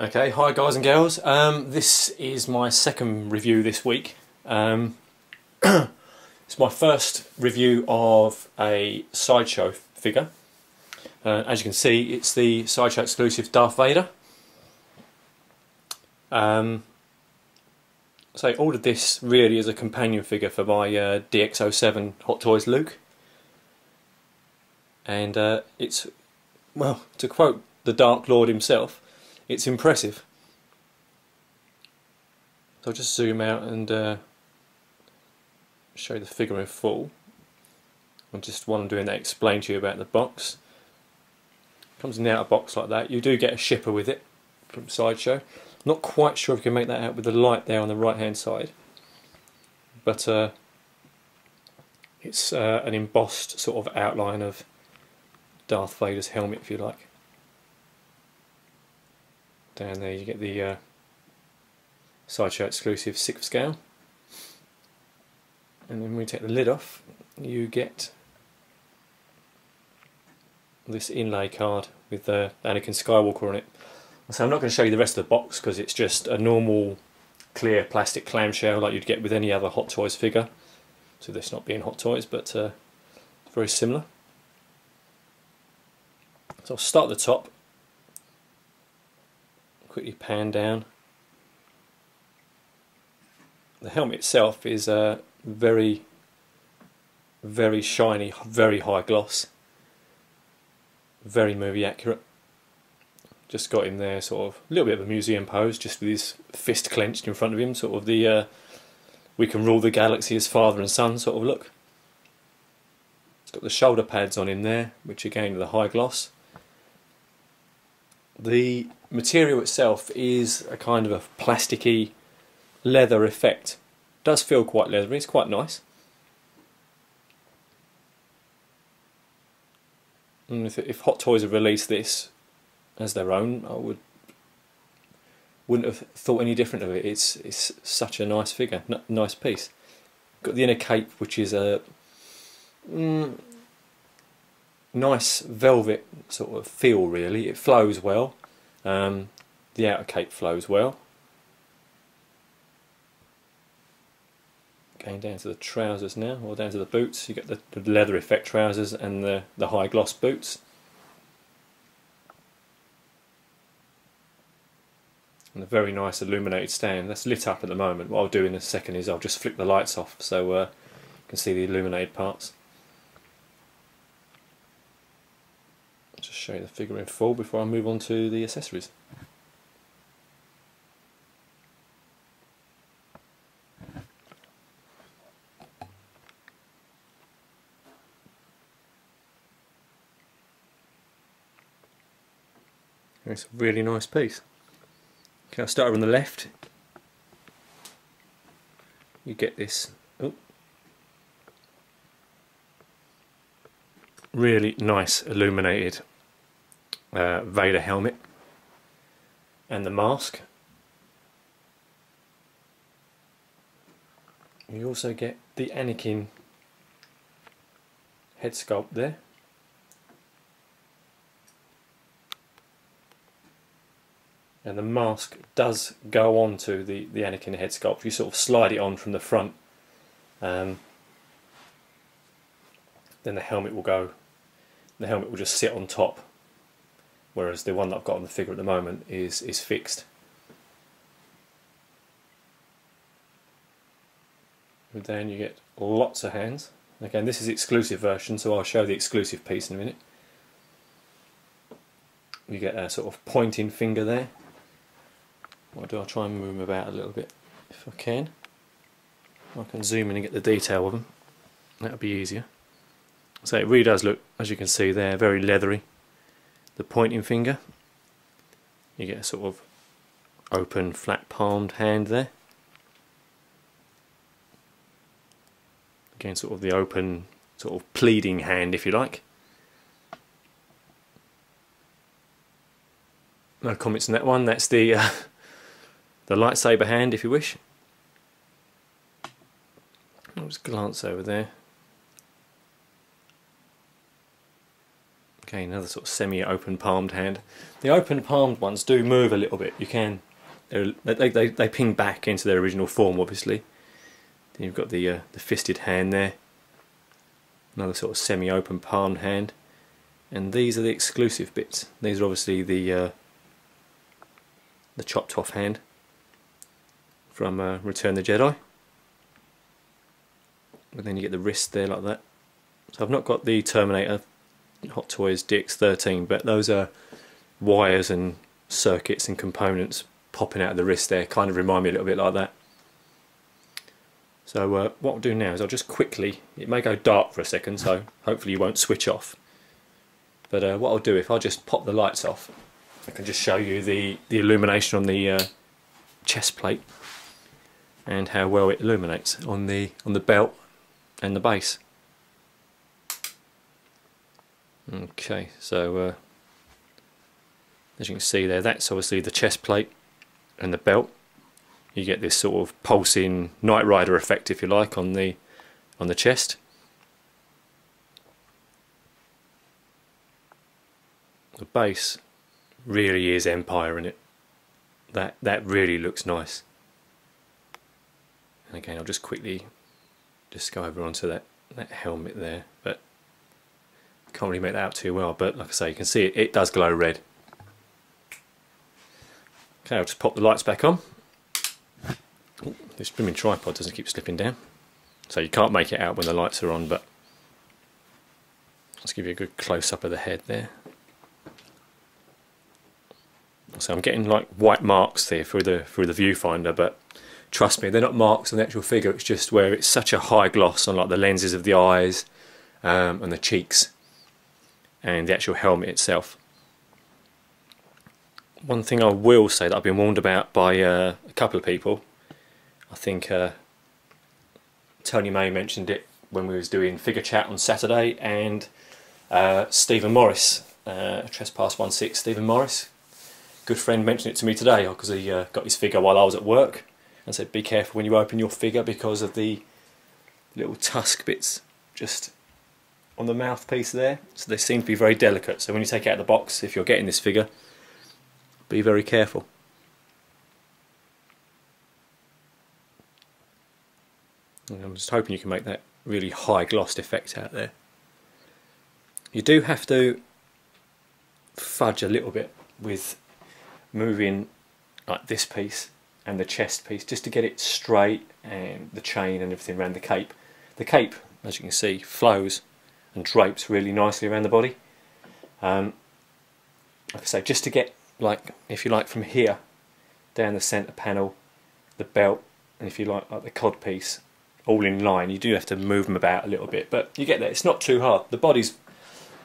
Okay, hi guys and girls. This is my second review this week. It's my first review of a Sideshow figure. As you can see, it's the Sideshow exclusive Darth Vader. So I ordered this really as a companion figure for my DX07 Hot Toys Luke. And it's, well, to quote the Dark Lord himself, it's impressive. So I'll just zoom out and show you the figure in full. And just while I'm doing that, explain to you about the box. It comes in the outer box like that. You do get a shipper with it from Sideshow. Not quite sure if you can make that out with the light there on the right hand side. But it's an embossed sort of outline of Darth Vader's helmet, if you like. Down there you get the Sideshow exclusive 6th scale, and then when we take the lid off you get this inlay card with Anakin Skywalker on it. So I'm not going to show you the rest of the box because it's just a normal clear plastic clamshell like you'd get with any other Hot Toys figure, so this not being Hot Toys, but very similar. So I'll start at the top, quickly pan down. The helmet itself is very shiny, very high gloss, very movie accurate. Just got him there sort of a little bit of a museum pose, just with his fist clenched in front of him, sort of the we can rule the galaxy as father and son sort of look. It's got the shoulder pads on him there, which again are the high gloss. The material itself is a kind of a plasticky leather effect. It does feel quite leathery, it's quite nice. And if Hot Toys had released this as their own, I wouldn't have thought any different of it. It's such a nice figure, nice piece. Got the inner cape, which is a nice velvet sort of feel really. It flows well. The outer cape flows well. Going down to the trousers now, or down to the boots. You get the leather effect trousers and the high gloss boots. And a very nice illuminated stand. That's lit up at the moment. What I'll do in a second is I'll just flick the lights off so you can see the illuminated parts. Just show you the figure in full before I move on to the accessories. It's a really nice piece. Okay, I'll start on the left. You get this really nice illuminated Vader helmet and the mask. You also get the Anakin head sculpt there. And the mask does go on to the Anakin head sculpt. You sort of slide it on from the front. Then the helmet will go. The helmet will just sit on top, whereas the one that I've got on the figure at the moment is fixed. And then you get lots of hands. Again, this is the exclusive version, so I'll show the exclusive piece in a minute. You get a sort of pointing finger there. What do I try and move them about a little bit if I can? I can zoom in and get the detail of them. That'll be easier. So it really does look, as you can see there, very leathery. The pointing finger. You get a sort of open, flat palmed hand there. Again, sort of the open, sort of pleading hand, if you like. No comments on that one. That's the lightsaber hand, if you wish. I'll just glance over there. Okay, another sort of semi-open palmed hand. The open palmed ones do move a little bit. You can, they ping back into their original form, obviously. Then you've got the fisted hand there. Another sort of semi-open palmed hand. And these are the exclusive bits. These are obviously the chopped off hand from Return of the Jedi. But then you get the wrist there like that. So I've not got the Terminator Hot Toys DX13, but those are wires and circuits and components popping out of the wrist there, kind of remind me a little bit like that. So what I'll do now is I'll just quickly, it may go dark for a second, so hopefully you won't switch off. But what I'll do, if I just pop the lights off, I can just show you the illumination on the chest plate and how well it illuminates on the belt and the base. Okay, so as you can see there, that's obviously the chest plate and the belt. You get this sort of pulsing Knight Rider effect, if you like, on the chest. The base really is Empire in it. That really looks nice. And again, I'll just quickly just go over onto that helmet there, but can't really make that out too well, but like I say, you can see it does glow red. Okay, I'll just pop the lights back on. Ooh, this blooming tripod doesn't keep slipping down, so you can't make it out when the lights are on, but let's give you a good close-up of the head there. So I'm getting like white marks there through the viewfinder, but trust me, they're not marks on the actual figure, it's just where it's such a high gloss on like the lenses of the eyes and the cheeks and the actual helmet itself. One thing I will say that I've been warned about by a couple of people, I think Tony May mentioned it when we was doing figure chat on Saturday, and Stephen Morris, Trespass16, Stephen Morris, good friend, mentioned it to me today because he got his figure while I was at work and said be careful when you open your figure because of the little tusk bits just on the mouthpiece there, so they seem to be very delicate, so when you take it out of the box, if you're getting this figure, be very careful. And I'm just hoping you can make that really high glossed effect out there. You do have to fudge a little bit with moving like this piece and the chest piece just to get it straight, and the chain and everything around the cape. The cape, as you can see, flows and drapes really nicely around the body. Like I say, just to get, like, if you like, from here down the centre panel, the belt, and if you like the cod piece, all in line, you do have to move them about a little bit, but you get there. It's not too hard. The body's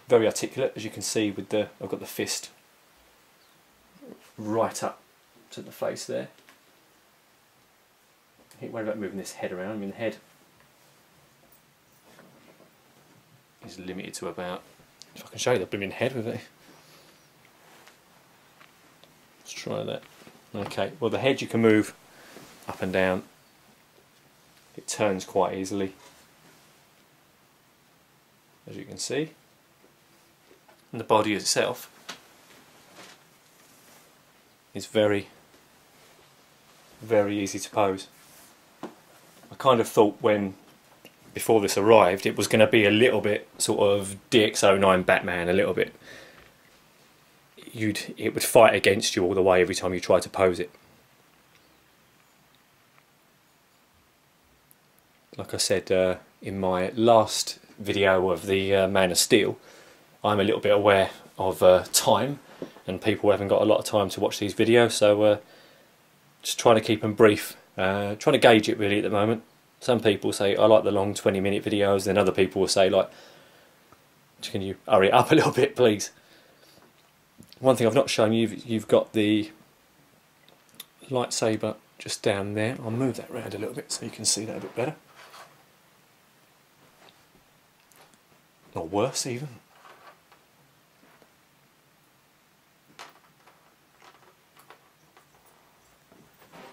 very articulate, as you can see with the, I've got the fist right up to the face there. I ain't worried about moving this head around. I mean, the head is limited to about, if I can show you the blooming head with it. Let's try that. Okay, well the head you can move up and down. It turns quite easily, as you can see. And the body itself is very, very easy to pose. I kind of thought before this arrived, it was going to be a little bit sort of DX09 Batman, a little bit. It would fight against you all the way every time you tried to pose it. Like I said in my last video of the Man of Steel, I'm a little bit aware of time, and people haven't got a lot of time to watch these videos, so just trying to keep them brief, trying to gauge it really at the moment. Some people say I like the long 20-minute videos, then other people will say like, can you hurry it up a little bit please. One thing I've not shown you, you've got the lightsaber just down there. I'll move that around a little bit so you can see that a bit better. Or worse even.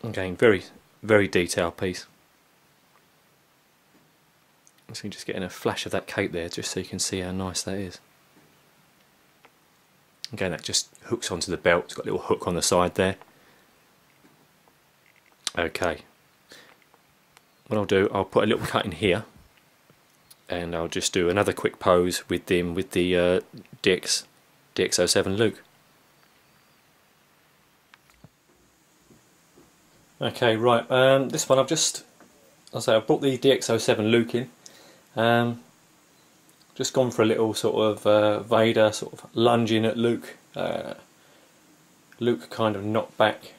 Again, very, very detailed piece. So you're just getting a flash of that cape there just so you can see how nice that is. Again, that just hooks onto the belt. It's got a little hook on the side there. Okay, what I'll do, I'll put a little cut in here, and I'll just do another quick pose with the DX07 Luke. Okay, right. This one I've brought the DX07 Luke in. Just gone for a little sort of Vader sort of lunging at Luke. Luke kind of knocked back.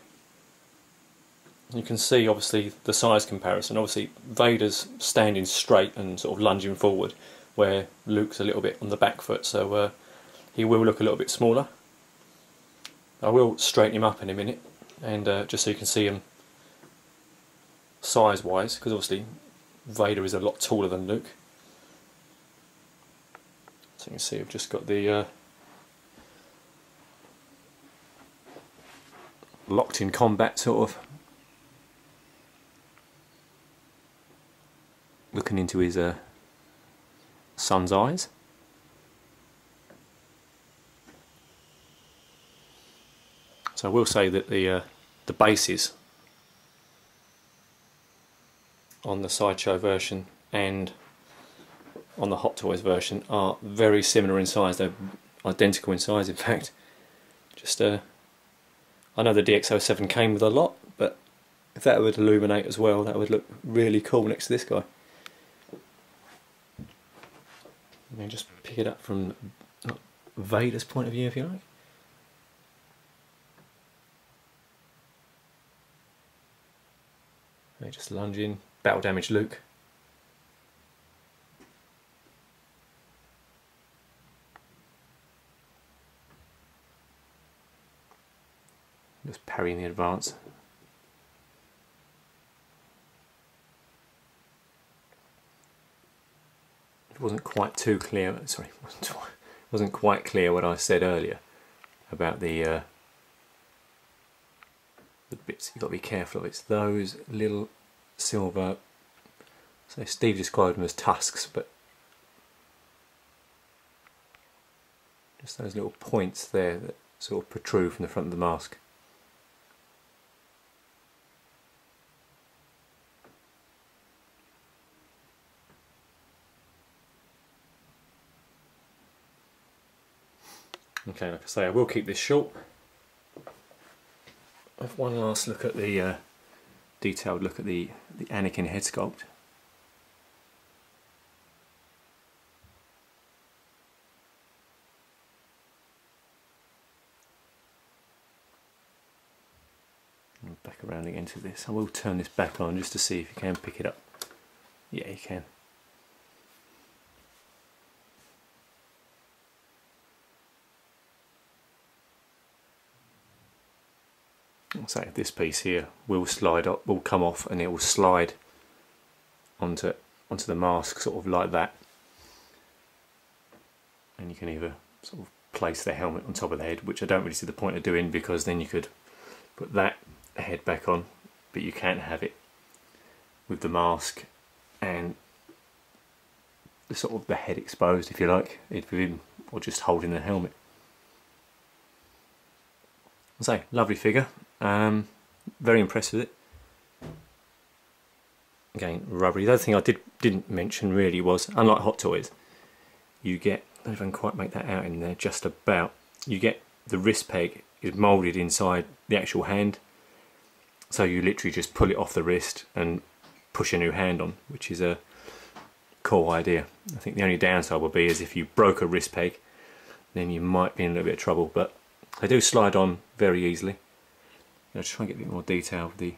You can see obviously the size comparison. Obviously Vader's standing straight and sort of lunging forward, where Luke's a little bit on the back foot, so he will look a little bit smaller. I will straighten him up in a minute, and just so you can see him size wise, because obviously Vader is a lot taller than Luke. So you can see I've just got the locked in combat sort of looking into his son's eyes. So I will say that the bases on the Sideshow version and on the Hot Toys version are very similar in size. They're identical in size, in fact. Just I know the DX07 came with a lot, but if that would illuminate as well, that would look really cool next to this guy. You can just pick it up from Vader's point of view, if you like. They just lunge in, battle damage Luke. Just parrying the advance. It wasn't quite too clear. Sorry, wasn't quite clear what I said earlier about the bits you've got to be careful of. It's those little silver. So Steve described them as tusks, but just those little points there that sort of protrude from the front of the mask. Okay, like I say, I will keep this short. Have one last look at the detailed look at the Anakin head sculpt. And back around again to this. I will turn this back on just to see if you can pick it up. Yeah, you can. So this piece here will slide up, will come off, and it will slide onto the mask, sort of like that. And you can either sort of place the helmet on top of the head, which I don't really see the point of doing, because then you could put that head back on, but you can't have it with the mask and the sort of the head exposed, if you like, or just holding the helmet. So lovely figure. Very impressed with it. Again, rubbery. The other thing I didn't mention really was, unlike Hot Toys, you get, I don't know if I can quite make that out in there, just about, you get the wrist peg is moulded inside the actual hand, so you literally just pull it off the wrist and push a new hand on, which is a cool idea. I think the only downside would be is if you broke a wrist peg, then you might be in a little bit of trouble, but they do slide on very easily. I'll try and get a bit more detail of the,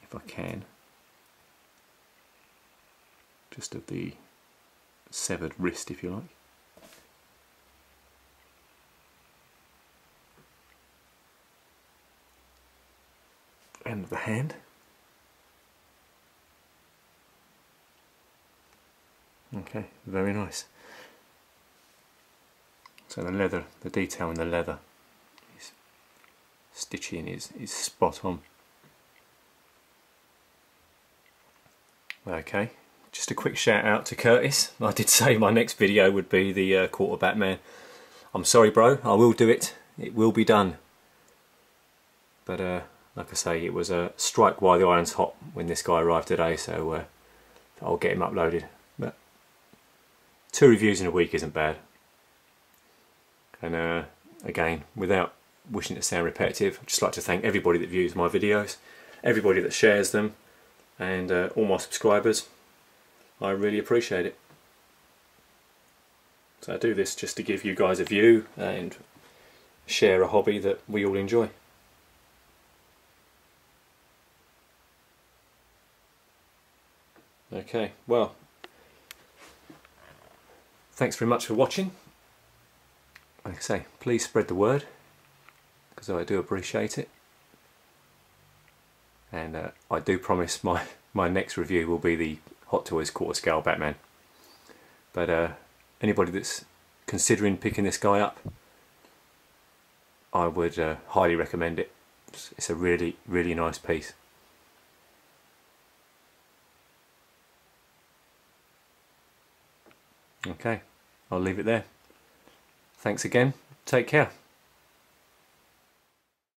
if I can, just of the severed wrist, if you like. And of the hand. Okay, very nice. So the leather, the detail in the leather, stitching is spot on. Okay, just a quick shout out to Curtis. I did say my next video would be the quarterback man. I'm sorry bro, I will do it. It will be done. But like I say, it was a strike while the iron's hot when this guy arrived today, so I'll get him uploaded. But 2 reviews in a week isn't bad. And again, without wishing to sound repetitive, I'd just like to thank everybody that views my videos, everybody that shares them, and all my subscribers. I really appreciate it. So I do this just to give you guys a view and share a hobby that we all enjoy. Okay, well, thanks very much for watching. Like I say, please spread the word, because I do appreciate it. And I do promise my next review will be the Hot Toys quarter scale Batman. But anybody that's considering picking this guy up, I would highly recommend it. It's a really, really nice piece. Okay, I'll leave it there. Thanks again. Take care.